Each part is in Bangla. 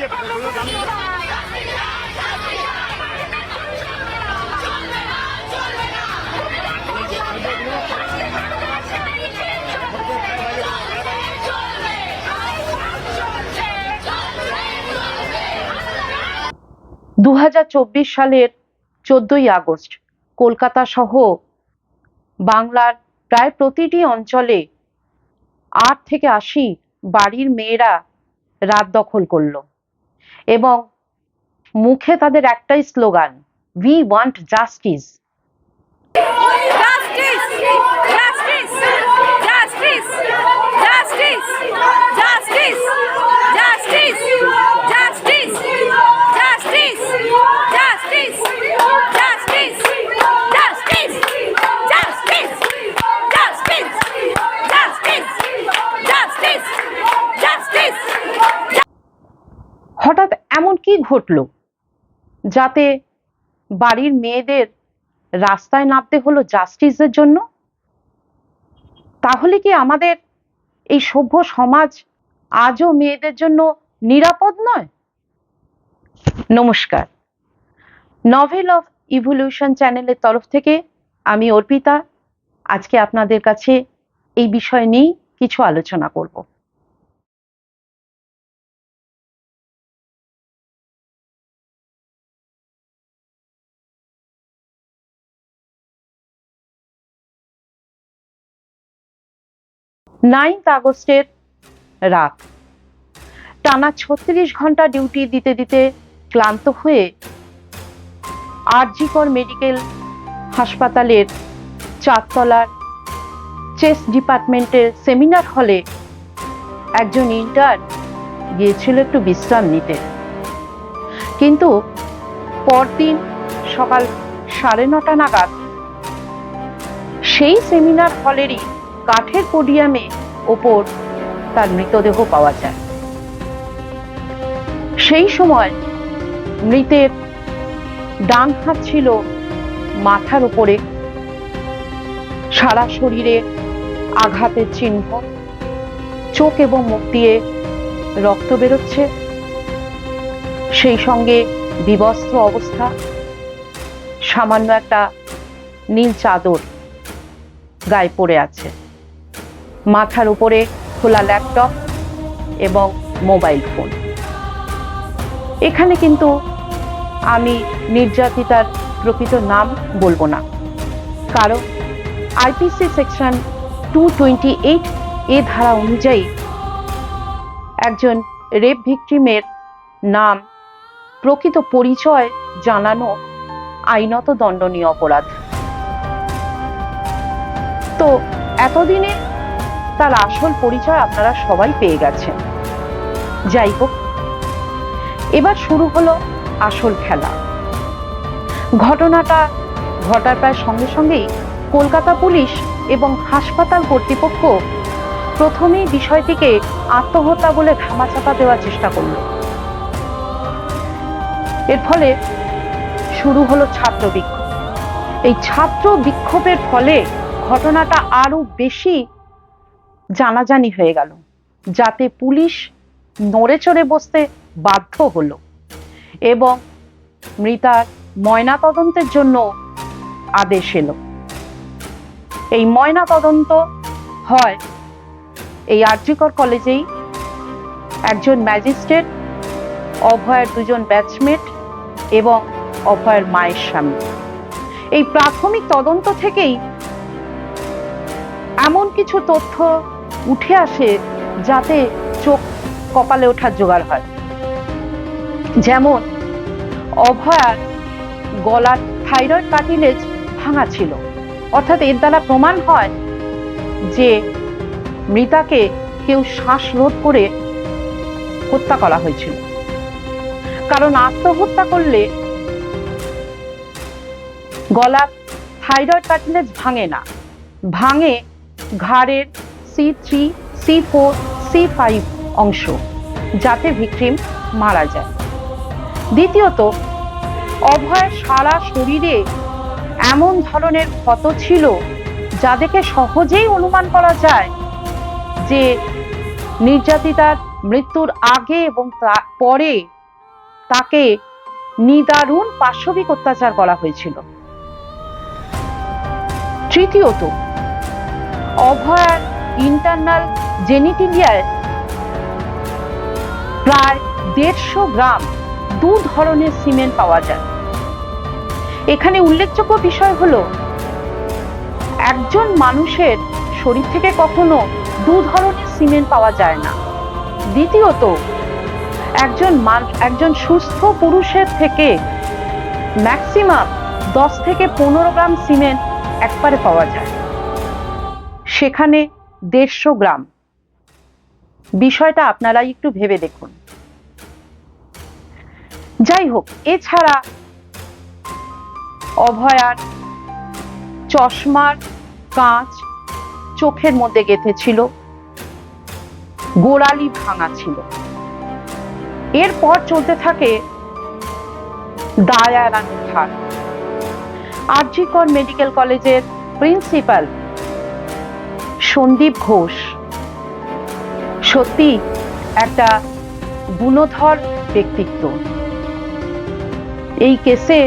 2024 সালের 14ই আগস্ট কলকাতা সহ বাংলার প্রায় প্রতিটি অঞ্চলে 8 থেকে 80 বাড়ির মেয়েরা রাত দখল করলো এবং মুখে তাদের একটাই স্লোগান, উই ওয়ান্ট জাস্টিস। হঠাৎ এমন কি ঘটলো যাতে বাড়ির মেয়েদের রাস্তায় নামতে হলো জাস্টিসের জন্য? তাহলে কি আমাদের এই সভ্য সমাজ আজও মেয়েদের জন্য নিরাপদ নয়? নমস্কার, নভেল অফ ইভলিউশন চ্যানেলের তরফ থেকে আমি অর্পিতা আজকে আপনাদের কাছে এই বিষয় নিয়ে কিছু আলোচনা করব। আগস্টের রাত, টানা 36 ঘন্টা ডিউটি দিতে দিতে ক্লান্ত হয়ে আরজি কর মেডিকেল হাসপাতালের 4 তলার চেস্ট ডিপার্টমেন্টের সেমিনার হলে একজন ইন্টার্ন গিয়েছিল একটু বিশ্রাম নিতে, কিন্তু পরদিন সকাল 9:30 নাগাদ সেই সেমিনার হলেরই কাঠের পোডিয়ামে ওপর তার মৃতদেহ পাওয়া যায়। সেই সময় মৃতের ডান হাত ছিল মাথার উপরে, সারা শরীরে আঘাতের চিহ্ন, চোখ এবং মুখ দিয়ে রক্ত বেরোচ্ছে, সেই সঙ্গে বিবস্ত্র অবস্থা, সামান্য একটা নীল চাদর গায়ে পড়ে আছে, মাথার উপরে খোলা ল্যাপটপ এবং মোবাইল ফোন। এখানে কিন্তু আমি নির্যাতিতার প্রকৃত নাম বলবো না, কারণ আইপিসি সেকশন 228 এ ধারা অনুযায়ী একজন রেপ ভিকটিমের নাম, প্রকৃত পরিচয় জানানো আইনত দণ্ডনীয় অপরাধ। তো এতদিনে তার আসল পরিচয় আপনারা সবাই পেয়ে গেছেন। যাই হোক, এবার শুরু হলো আসল খেলা। ঘটনাটা ঘটার প্রায় সঙ্গে সঙ্গেই কলকাতা পুলিশ এবং হাসপাতাল কর্তৃপক্ষ প্রথমেই বিষয়টিকে আত্মহত্যা বলে ধামাচাপা দেওয়ার চেষ্টা করল। এর ফলে শুরু হলো ছাত্র বিক্ষোভ। এই ছাত্র বিক্ষোভের ফলে ঘটনাটা আরো বেশি জানাজানি হয়ে গেল, যাতে পুলিশ নড়ে চড়ে বসতে বাধ্য হলো এবং মৃতার ময়না তদন্তের জন্য আদেশ এলো। এই ময়না তদন্ত হয় এই আরজি কর কলেজেই। একজন ম্যাজিস্ট্রেট, অভয়ের 2 জন ব্যাচমেট এবং অভয়ের মায়ের স্বামী। এই প্রাথমিক তদন্ত থেকেই এমন কিছু তথ্য উঠে আসে যাতে চোখ কপালে ওঠার জোগাড় হয়। যেমন অভয়ার গলার থাইরয়েড কার্টিলেজ ভাঙা ছিল, অর্থাৎ এর দ্বারা প্রমাণ হয় যে মৃতাকে কেউ শ্বাসরোধ করে হত্যা করা হয়েছিল। কারণ আত্মহত্যা করলে গলার থাইরয়েড কার্টিলেজ ভাঙে না, ভাঙে ঘাড়ের C3, C4, C5 অংশ, যাতে ভিকটিম মারা যায়। দ্বিতীয়ত, অভয়ের সারা শরীরে এমন ধরনের ক্ষত ছিল যা দেখে সহজেই অনুমান করা যায় যে নির্যাতিতার মৃত্যুর আগে এবং পরে তাকে নিদারুণ পাশবিক অত্যাচার করা হয়েছিল। তৃতীয়ত, অভয়ার ইন্টারনাল জেনিটিলিয়ায় প্রায় 150 গ্রাম 2 ধরনের সিমেন্ট পাওয়া যায়। এখানে উল্লেখযোগ্য বিষয় হলো, একজন মানুষের শরীর থেকে কখনো 2 ধরনের সিমেন্ট পাওয়া যায় না। দ্বিতীয়ত, একজন সুস্থ পুরুষের থেকে ম্যাক্সিমাম 10 থেকে 15 গ্রাম সিমেন্ট একবারে পাওয়া যায়, সেখানে 150 গ্রাম। বিষয়টা আপনারা একটু ভেবে দেখুন। যাই হোক, এছাড়া অভয়ার চশমার কাঁচ চোখের মধ্যে গেঁথেছিল, গোড়ালি ভাঙা ছিল। এরপর চলতে থাকে দায় এড়ানোর ধার। আর.জি. কর মেডিকেল কলেজের প্রিন্সিপাল সন্দীপ ঘোষ সত্যি একটা গুণধর ব্যক্তিত্ব। এই কেসে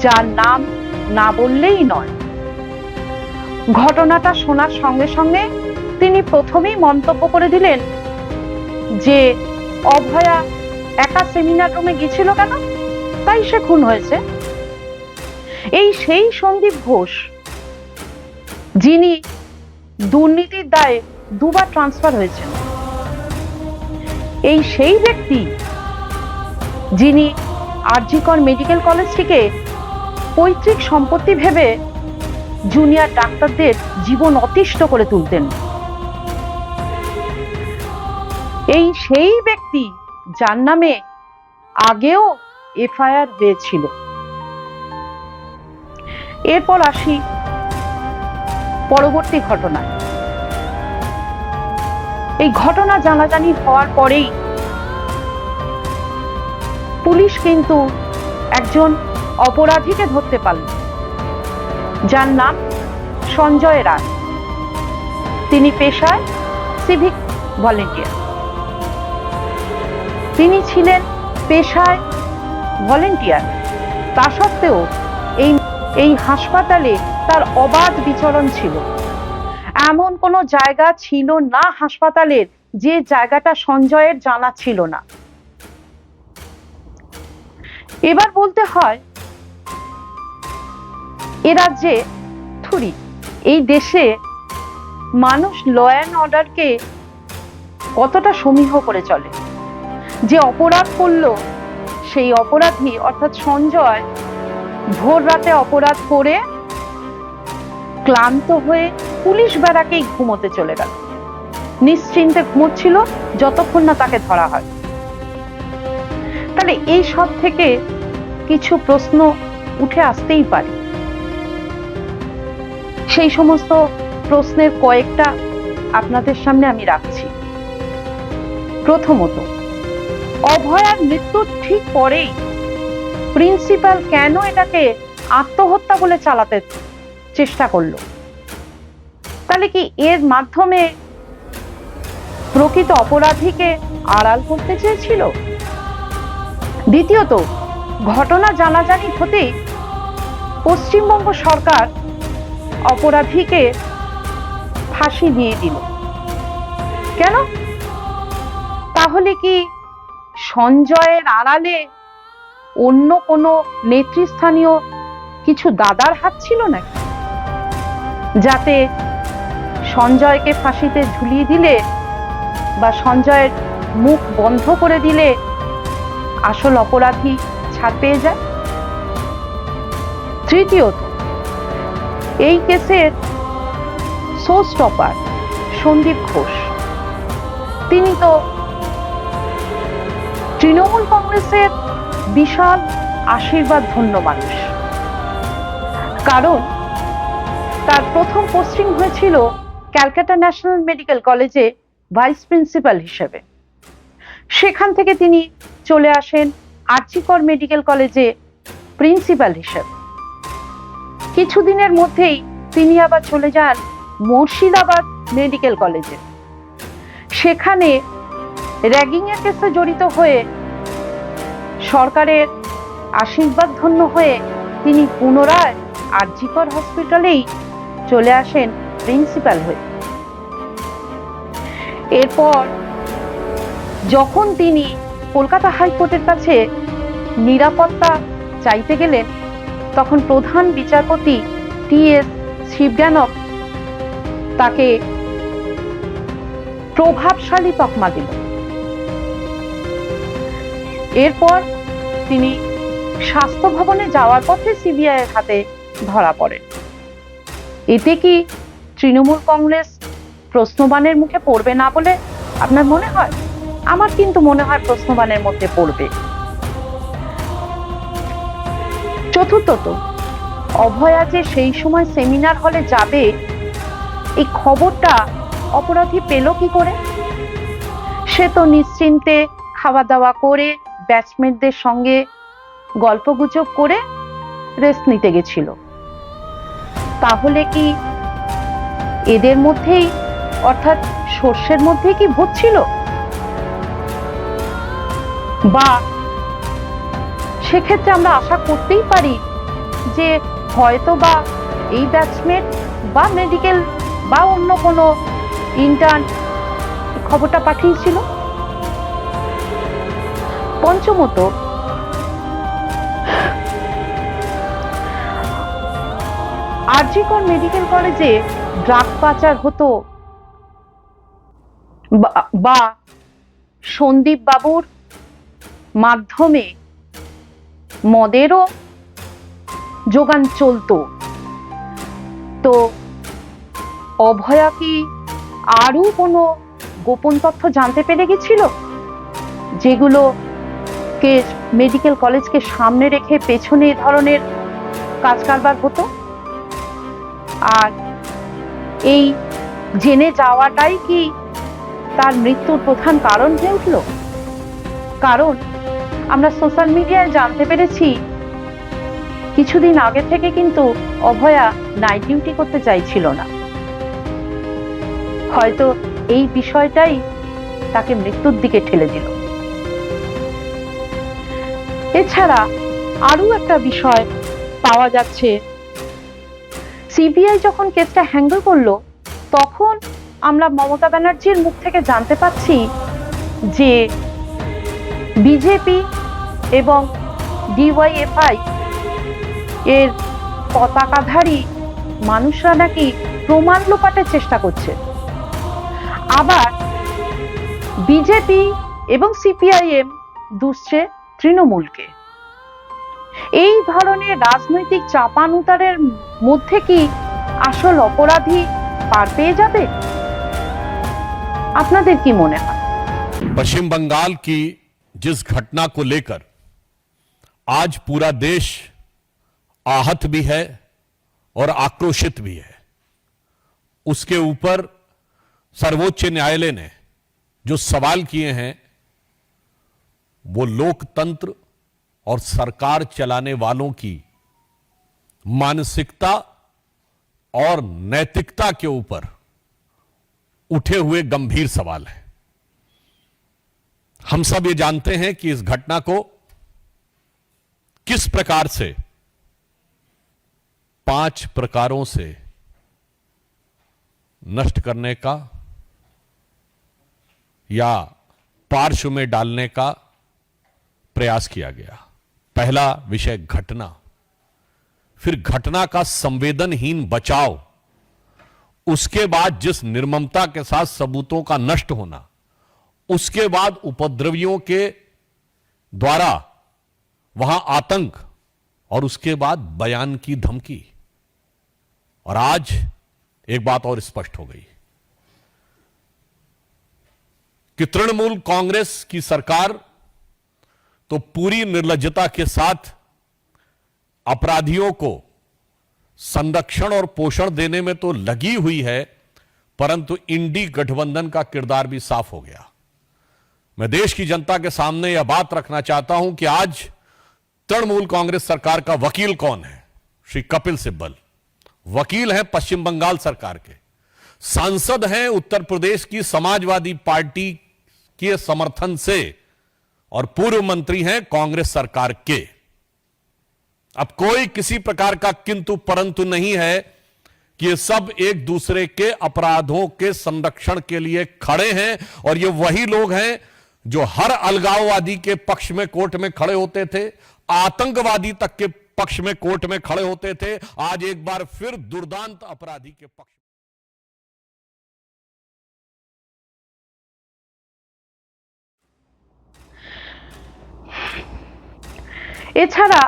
যার নাম না বললেই নয়। ঘটনাটা শোনার সঙ্গে সঙ্গে তিনি প্রথমেই মন্তব্য করে দিলেন যে অভয়া একা সেমিনার রুমে গিয়েছিল কেন, তাই সে খুন হয়েছে। এই সেই সন্দীপ ঘোষ যিনি দুর্নীতির দায়ে 2 বার ট্রান্সফার হয়েছেন। এই সেই ব্যক্তি যিনি আর.জি. কর মেডিকেল কলেজটিকে পৈতৃক সম্পত্তি ভেবে জুনিয়র ডাক্তারদের জীবন অতিষ্ঠ করে তুলতেন। এই সেই ব্যক্তি যার নামে আগেও এফআইআর হয়েছিল। এরপর আসি পরবর্তী ঘটনায়। এই ঘটনা জানাজানি হওয়ার পরেই পুলিশ কিন্তু একজন অপরাধীকে ধরতে পারল, যার নাম সঞ্জয় রায়। তিনি পেশায় সিভিক ভলেন্টিয়ার। তিনি ছিলেন পেশায় ভলেন্টিয়ার, তা সত্ত্বেও এই হাসপাতালে তার অবাধ বিচরণ ছিল। এমন কোনো জায়গা ছিল না হাসপাতালের যে জায়গাটা সঞ্জয়ের জানা ছিল না। এবার বলতে হয়, এ রাজ্যে এই দেশে মানুষ ল অ্যান্ড অর্ডারকে কতটা সমীহ করে চলে। যে অপরাধ করলো সেই অপরাধী অর্থাৎ সঞ্জয় ভোর রাতে অপরাধ করে ক্লান্ত হয়ে পুলিশ ব্যারাকেই ঘুমোতে চলে গেল। নিশ্চিন্তে ঘুমোচ্ছিল যতক্ষণ না তাকে ধরা হয়। তাহলে এই সব থেকে কিছু প্রশ্ন উঠে আসতেই পারে। সেই সমস্ত প্রশ্নের কয়েকটা আপনাদের সামনে আমি রাখছি। প্রথমত, অভয়ার মৃত্যুর ঠিক পরেই প্রিন্সিপাল কেন এটাকে আত্মহত্যা বলে চালাতে চেষ্টা করলো? তাহলে কি এর মাধ্যমে প্রকৃত অপরাধীকে আড়াল করতে চেয়েছিল? দ্বিতীয়ত, ঘটনা জানাজানি হতেই পশ্চিমবঙ্গ সরকার অপরাধীকে ফাঁসি দিয়ে দিল কেন? তাহলে কি সঞ্জয়ের আড়ালে অন্য কোনো নেতৃস্থানীয় কিছু দাদার হাত ছিল নাকি, যাতে সঞ্জয়কে ফাঁসিতে ঝুলিয়ে দিলে বা সঞ্জয়ের মুখ বন্ধ করে দিলে আসল অপরাধী ছাড় পেয়ে যায়? তৃতীয়ত, এই কেসের শো স্টপার সন্দীপ ঘোষ, তিনি তো তৃণমূল কংগ্রেসের বিশাল আশীর্বাদ ধন্য মানুষ। কারণ তার প্রথম পোস্টিং হয়েছিল ক্যালকাটা ন্যাশনাল মেডিকেল কলেজে ভাইস প্রিন্সিপাল হিসেবে। সেখান থেকে তিনি চলে আসেন আর.জি. কর মেডিকেল কলেজে প্রিন্সিপাল হিসেবে। কিছুদিনের মধ্যেই তিনি আবার চলে যান মুর্শিদাবাদ মেডিকেল কলেজে। সেখানে র্যাগিং এর কেসে জড়িত হয়ে সরকারের আশীর্বাদ ধন্য হয়ে তিনি পুনরায় আরজিকর হসপিটালেই চলে আসেন প্রিন্সিপাল হয়ে। এরপর যখন তিনি কলকাতা হাইকোর্টের কাছে নিরাপত্তা চাইতে গেলেন, তখন প্রধান বিচারপতি টি.এস. শিবজ্ঞানম তাকে প্রভাবশালী তকমা দিল। এরপর তিনি স্বাস্থ্য ভবনে যাওয়ার পথে সিবিআই এর হাতে ধরা পড়েন। এতে কি তৃণমূল কংগ্রেস প্রশ্নবাণের মুখে পড়বে না বলে আপনার মনে হয়? আমার কিন্তু মনে হয় প্রশ্নবাণের মধ্যে পড়বে। চতুর্থত, অভয়া যে সেই সময় সেমিনার হলে যাবে, এই খবরটা অপরাধী পেল কি করে? সে তো নিশ্চিন্তে খাওয়া দাওয়া করে ব্যাচমেটদের সঙ্গে গল্পগুজব করে রেস্ট নিতে গেছিল। তাহলে কি এদের মধ্যেই, অর্থাৎ সর্ষের মধ্যেই কি ভূত ছিল? বা সেক্ষেত্রে আমরা আশা করতেই পারি যে হয়তো বা এই ব্যাচমেট বা মেডিকেল বা অন্য কোনো ইন্টার্ন খবরটা পাঠিয়েছিল। পঞ্চমত, আরজিকর মেডিকেল কলেজে ড্রাগ পাচার হতো বা সন্দীপ বাবুর মাধ্যমে মদেরও যোগান চলতো, তো অভয়া কি আরো কোনো গোপন তথ্য জানতে পেরে গেছিল, যেগুলোকে মেডিকেল কলেজকে সামনে রেখে পেছনে এ ধরনের কাজ কারবার হতো? আর এই জেনে যাওয়াটাই কি তার মৃত্যুর প্রধান কারণ হয়ে উঠল? কারণ আমরা সোশ্যাল মিডিয়ায় জানতে পেরেছি কিছুদিন আগে থেকে কিন্তু অভয়া নাইট ডিউটি করতে চাইছিল না। হয়তো এই বিষয়টাই তাকে মৃত্যুর দিকে ঠেলে দিল। এছাড়া আরো একটা বিষয় পাওয়া যাচ্ছে, সিবিআই যখন কেসটা হ্যান্ডেল করলো, তখন আমরা মমতা ব্যানার্জির মুখ থেকে জানতে পাচ্ছি যে বিজেপি এবং ডিওয়াইএফআই এর পতাকাধারী মানুষরা নাকি প্রমাণ লোপাটের চেষ্টা করছে। আবার বিজেপি এবং সিপিআইএম দুষছে তৃণমূলকে। এই ধরনের রাজনৈতিক চাপানুতারের মধ্যে কি আসল অপরাধী পার পেয়ে যাবে? আপনাদের কি মনে হয়? पश्चिम बंगाल की जिस घटना को लेकर आज पूरा देश आहत भी है और आक्रोशित भी है, उसके ऊपर सर्वोच्च न्यायालय ने जो सवाल किए हैं वो लोकतंत्र और सरकार चलाने वालों की मानसिकता और नैतिकता के ऊपर उठे हुए गंभीर सवाल है। हम सब ये जानते हैं कि इस घटना को किस प्रकार से 5 प्रकारों से नष्ट करने का या पार्श्व में डालने का प्रयास किया गया। पहला विषय घटना, फिर घटना का संवेदनहीन बचाव, उसके बाद जिस निर्ममता के साथ सबूतों का नष्ट होना, उसके बाद उपद्रवियों के द्वारा वहां आतंक, और उसके बाद बयान की धमकी। और आज एक बात और स्पष्ट हो गई कि तृणमूल कांग्रेस की सरकार तो पूरी निर्लज्जता के साथ अपराधियों को संरक्षण और पोषण देने में तो लगी हुई है, परंतु इंडी गठबंधन का किरदार भी साफ हो गया। मैं देश की जनता के सामने यह बात रखना चाहता हूं कि आज तृणमूल कांग्रेस सरकार का वकील कौन है? श्री कपिल सिब्बल वकील हैं पश्चिम बंगाल सरकार के, सांसद हैं उत्तर प्रदेश की समाजवादी पार्टी के समर्थन से और पूर्व मंत्री हैं कांग्रेस सरकार के। अब कोई किसी प्रकार का किंतु परंतु नहीं है कि ये सब एक दूसरे के अपराधों के संरक्षण के लिए खड़े हैं, और ये वही लोग हैं जो हर अलगाववादी के पक्ष में कोर्ट में खड़े होते थे, आतंकवादी तक के पक्ष में कोर्ट में खड़े होते थे, आज एक बार फिर दुर्दांत अपराधी के पक्ष। এছাড়া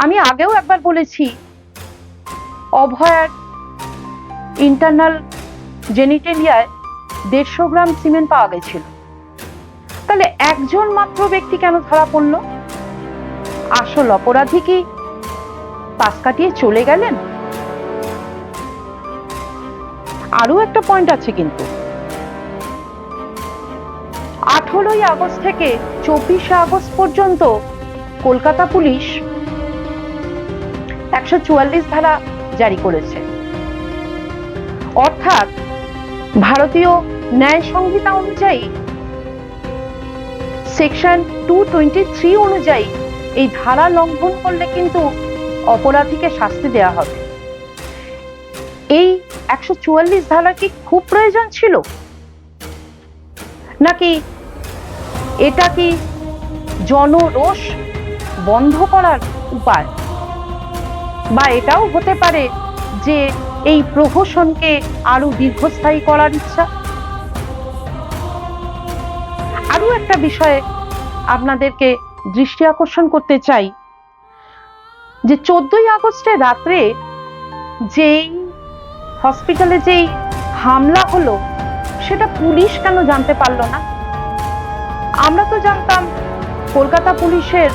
আমি আগেও একবার বলেছি, অভয়ার ইন্টারনাল জেনিটেলিয়ায় 150 গ্রাম সিমেন্ট পাওয়া গেছিল। তাহলে একজন মাত্র ব্যক্তি কেন ধরা পড়ল? আসল অপরাধী কি পাশ কাটিয়ে চলে গেলেন? আরো একটা পয়েন্ট আছে কিন্তু, 18ই আগস্ট থেকে 24শে আগস্ট পর্যন্ত কলকাতা পুলিশ 144 ধারা জারি করেছে। অর্থাৎ ভারতীয় ন্যায় সংহিতা অনুযায়ী সেকশন 223 অনুযায়ী এই ধারা লঙ্ঘন করলে কিন্তু অপরাধীকে শাস্তি দেওয়া হবে। এই 144 ধারা কি খুব প্রয়োজন ছিল, নাকি এটা কি জনরোষ বন্ধ করার উপায়? বা এটাও হতে পারে যে এই প্রহসনকে আরো দীর্ঘস্থায়ী করার ইচ্ছা। আরো একটা বিষয়ে আপনাদেরকে দৃষ্টি আকর্ষণ করতে চাই, যে 14ই আগস্টের রাত্রে যেই হসপিটালে যেই হামলা হলো সেটা পুলিশ কেন জানতে পারলো না? আমরা তো জানতাম কলকাতা পুলিশের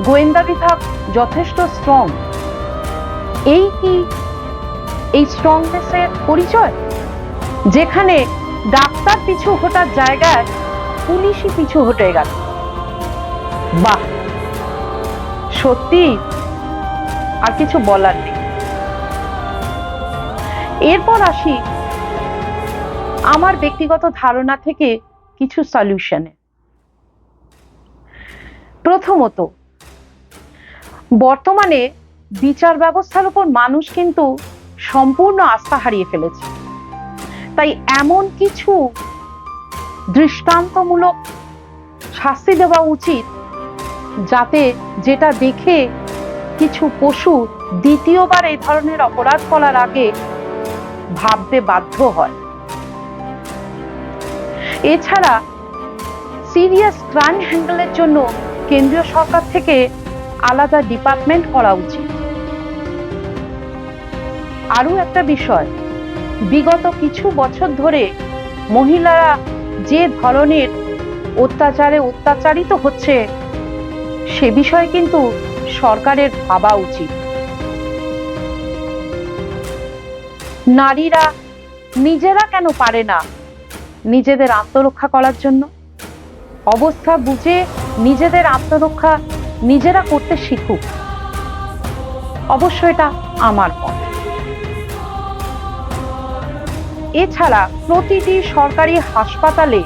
গোয়েন্দা বিভাগ যথেষ্ট স্ট্রং। এই কি এই স্ট্রংনেসের পরিচয়, যেখানে ডাক্তার পিছু হটার জায়গায় পুলিশই পিছু হটে গেল? বাহ, সত্যি আর কিছু বলার নেই। এরপর আসি আমার ব্যক্তিগত ধারণা থেকে কিছু সলিউশনে। প্রথমত, বর্তমানে বিচার ব্যবস্থার উপর মানুষ কিন্তু সম্পূর্ণ আস্থা হারিয়ে ফেলেছে। তাই এমন কিছু দৃষ্টান্তমূলক শাস্তি দেওয়া উচিত যাতে যেটা দেখে কিছু পশু দ্বিতীয়বার এই ধরনের অপরাধ করার আগে ভাবতে বাধ্য হয়। এছাড়া সিরিয়াস ক্রাইম হ্যান্ডেলের জন্য কেন্দ্রীয় সরকার থেকে আলাদা ডিপার্টমেন্ট করা উচিত। আরো একটা বিষয়, বিগত কিছু বছর ধরে মহিলারা যে ধরনের অত্যাচারে অত্যাচারিত হচ্ছে সে বিষয়ে কিন্তু সরকারের ভাবা উচিত। নারীরা নিজেরা কেন পারে না নিজেদের আত্মরক্ষা করার জন্য? অবস্থা বুঝে নিজেদের আত্মরক্ষা নিজেরা করতে শিখুক। অবশ্য এটা আমার মত। এছাড়া প্রতিটি সরকারি হাসপাতালে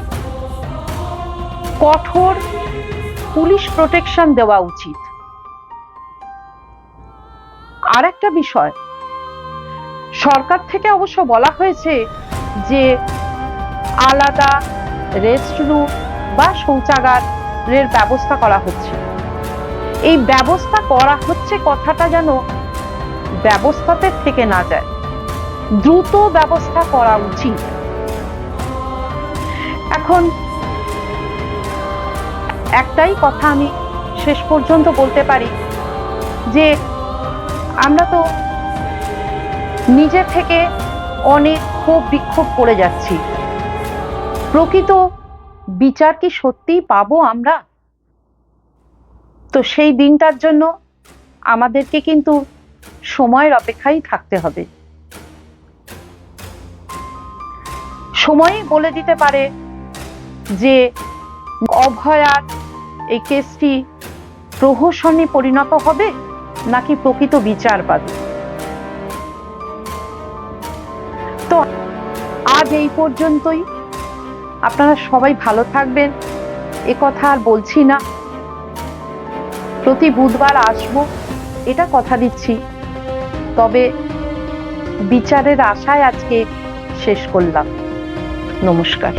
কঠোর পুলিশ প্রোটেকশন দেওয়া উচিত। আর একটা বিষয়, সরকার থেকে অবশ্য বলা হয়েছে যে আলাদা রেস্টরুম বা শৌচাগারের ব্যবস্থা করা হচ্ছে। এই ব্যবস্থা করা হচ্ছে কথাটা যেন ব্যবস্থাতে থেকে না যায়, দ্রুত ব্যবস্থা করা উচিত। এখন একটাই কথা আমি শেষ পর্যন্ত বলতে পারি, যে আমরা তো নিজে থেকে অনেক ক্ষোভ বিক্ষোভ করে যাচ্ছি। প্রকৃত বিচার কি সত্যিই পাবো আমরা? তো সেই দিনটার জন্য আমাদেরকে কিন্তু সময়ের অপেক্ষায় থাকতে হবে। সময়ই বলে দিতে পারে যে অভয়ার এই কেসটি প্রহসনে পরিণত হবে নাকি প্রকৃত বিচার পাবে। তো আজ এই পর্যন্তই। আপনারা সবাই ভালো থাকবেন, এ কথা আর বলছি না। প্রতি বুধবার আসবো, এটা কথা দিচ্ছি। তবে বিচারের আশায় আজকে শেষ করলাম। নমস্কার।